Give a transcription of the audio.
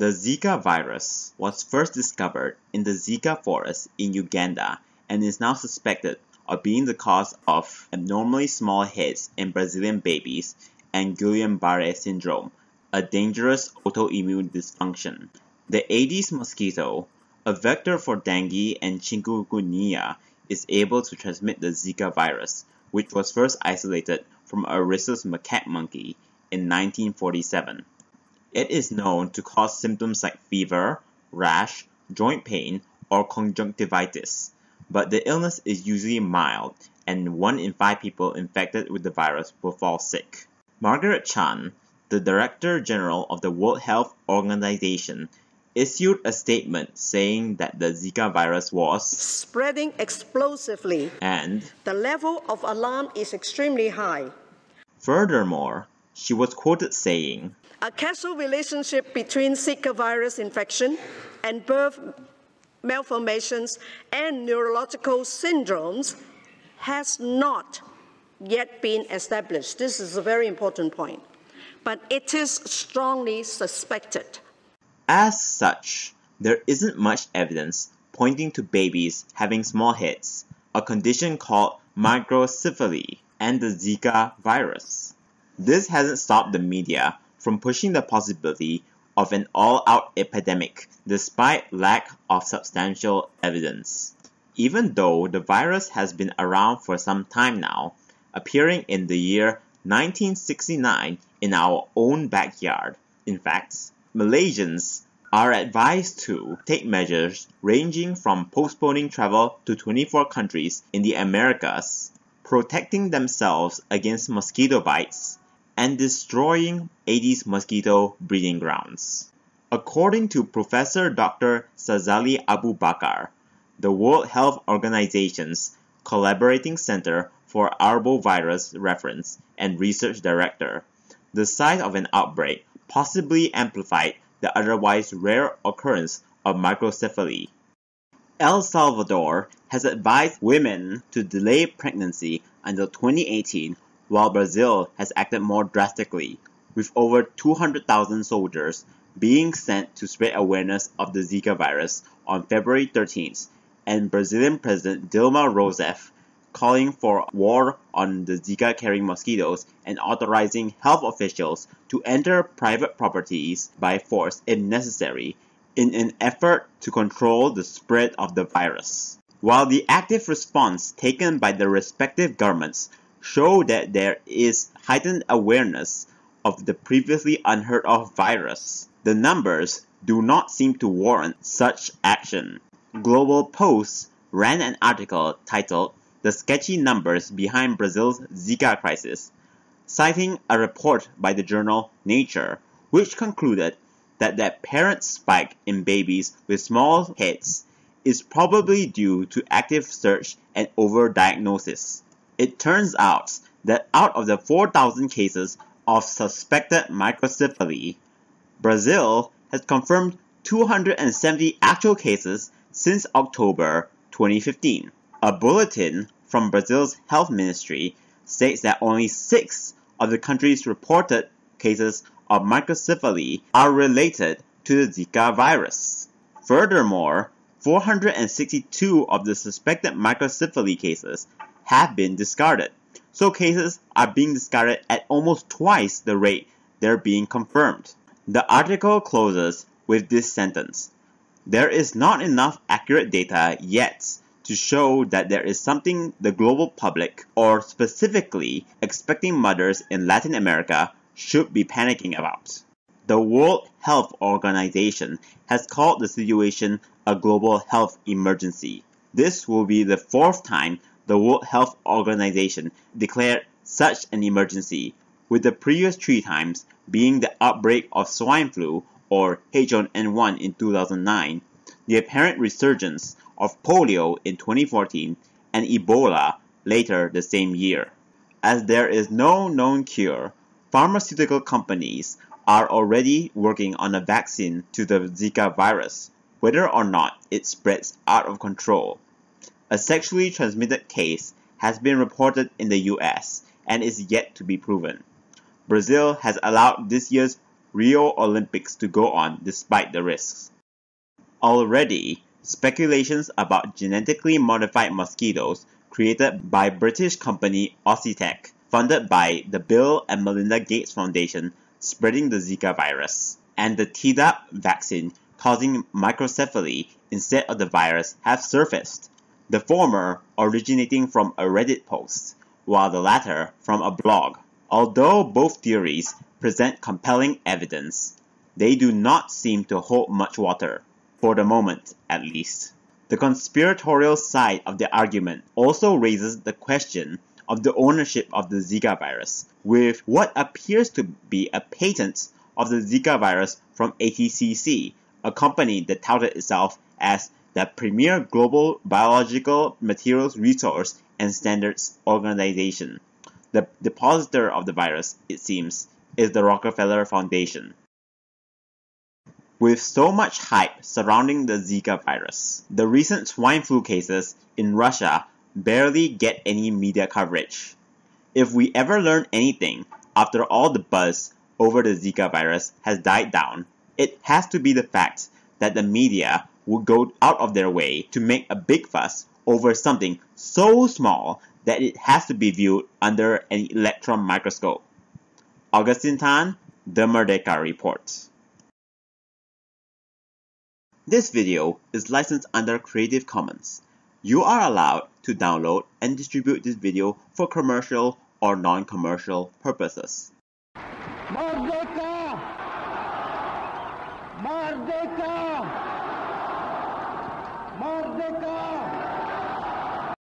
The Zika virus was first discovered in the Zika forest in Uganda and is now suspected of being the cause of abnormally small heads in Brazilian babies and Guillain-Barré syndrome, a dangerous autoimmune dysfunction. The Aedes mosquito, a vector for dengue and chikungunya, is able to transmit the Zika virus, which was first isolated from a rhesus macaque monkey in 1947. It is known to cause symptoms like fever, rash, joint pain, or conjunctivitis, but the illness is usually mild, and 1 in 5 people infected with the virus will fall sick. Margaret Chan, the Director General of the World Health Organization, issued a statement saying that the Zika virus was spreading explosively and the level of alarm is extremely high. Furthermore, she was quoted saying, "A causal relationship between Zika virus infection and birth malformations and neurological syndromes has not yet been established." This is a very important point. But it is strongly suspected. As such, there isn't much evidence pointing to babies having small heads, a condition called microcephaly, and the Zika virus. This hasn't stopped the media from pushing the possibility of an all-out epidemic despite lack of substantial evidence. Even though the virus has been around for some time now, appearing in the year 1969 in our own backyard. In fact, Malaysians are advised to take measures ranging from postponing travel to 24 countries in the Americas, protecting themselves against mosquito bites, and destroying Aedes mosquito breeding grounds. According to Professor Dr. Sazali Abu Bakar, the World Health Organization's Collaborating Center for Arbovirus Reference and Research Director, the size of an outbreak possibly amplified the otherwise rare occurrence of microcephaly. El Salvador has advised women to delay pregnancy until 2018, while Brazil has acted more drastically, with over 200,000 soldiers being sent to spread awareness of the Zika virus on February 13th, and Brazilian President Dilma Rousseff calling for war on the Zika-carrying mosquitoes and authorizing health officials to enter private properties by force if necessary in an effort to control the spread of the virus. While the active response taken by the respective governments show that there is heightened awareness of the previously unheard of virus, the numbers do not seem to warrant such action. Global Post ran an article titled "The Sketchy Numbers Behind Brazil's Zika Crisis," citing a report by the journal Nature, which concluded that the apparent spike in babies with small heads is probably due to active search and overdiagnosis. It turns out that out of the 4,000 cases of suspected microcephaly, Brazil has confirmed 270 actual cases since October 2015. A bulletin from Brazil's health ministry states that only 6 of the country's reported cases of microcephaly are related to the Zika virus. Furthermore, 462 of the suspected microcephaly cases have been discarded, so cases are being discarded at almost twice the rate they're being confirmed. The article closes with this sentence: "There is not enough accurate data yet to show that there is something the global public, or specifically expecting mothers in Latin America, should be panicking about." The World Health Organization has called the situation a global health emergency. This will be the 4th time the World Health Organization declared such an emergency, with the previous 3 times being the outbreak of swine flu or H1N1 in 2009, the apparent resurgence of polio in 2014, and Ebola later the same year. As there is no known cure, pharmaceutical companies are already working on a vaccine to the Zika virus, whether or not it spreads out of control. A sexually transmitted case has been reported in the US and is yet to be proven. Brazil has allowed this year's Rio Olympics to go on despite the risks. Already, speculations about genetically modified mosquitoes created by British company Ocytec, funded by the Bill and Melinda Gates Foundation, spreading the Zika virus, and the Tdap vaccine causing microcephaly instead of the virus have surfaced, the former originating from a Reddit post, while the latter from a blog. Although both theories present compelling evidence, they do not seem to hold much water, for the moment at least. The conspiratorial side of the argument also raises the question of the ownership of the Zika virus, with what appears to be a patent of the Zika virus from ATCC, a company that touted itself as the premier global biological materials resource and standards organization. The depositor of the virus, it seems, is the Rockefeller Foundation. With so much hype surrounding the Zika virus, the recent swine flu cases in Russia barely get any media coverage. If we ever learn anything after all the buzz over the Zika virus has died down, it has to be the fact that the media would go out of their way to make a big fuss over something so small that it has to be viewed under an electron microscope. Augustine Tan, The Merdeka Report. This video is licensed under Creative Commons. You are allowed to download and distribute this video for commercial or non-commercial purposes. Merdeka! Merdeka! Merdeka!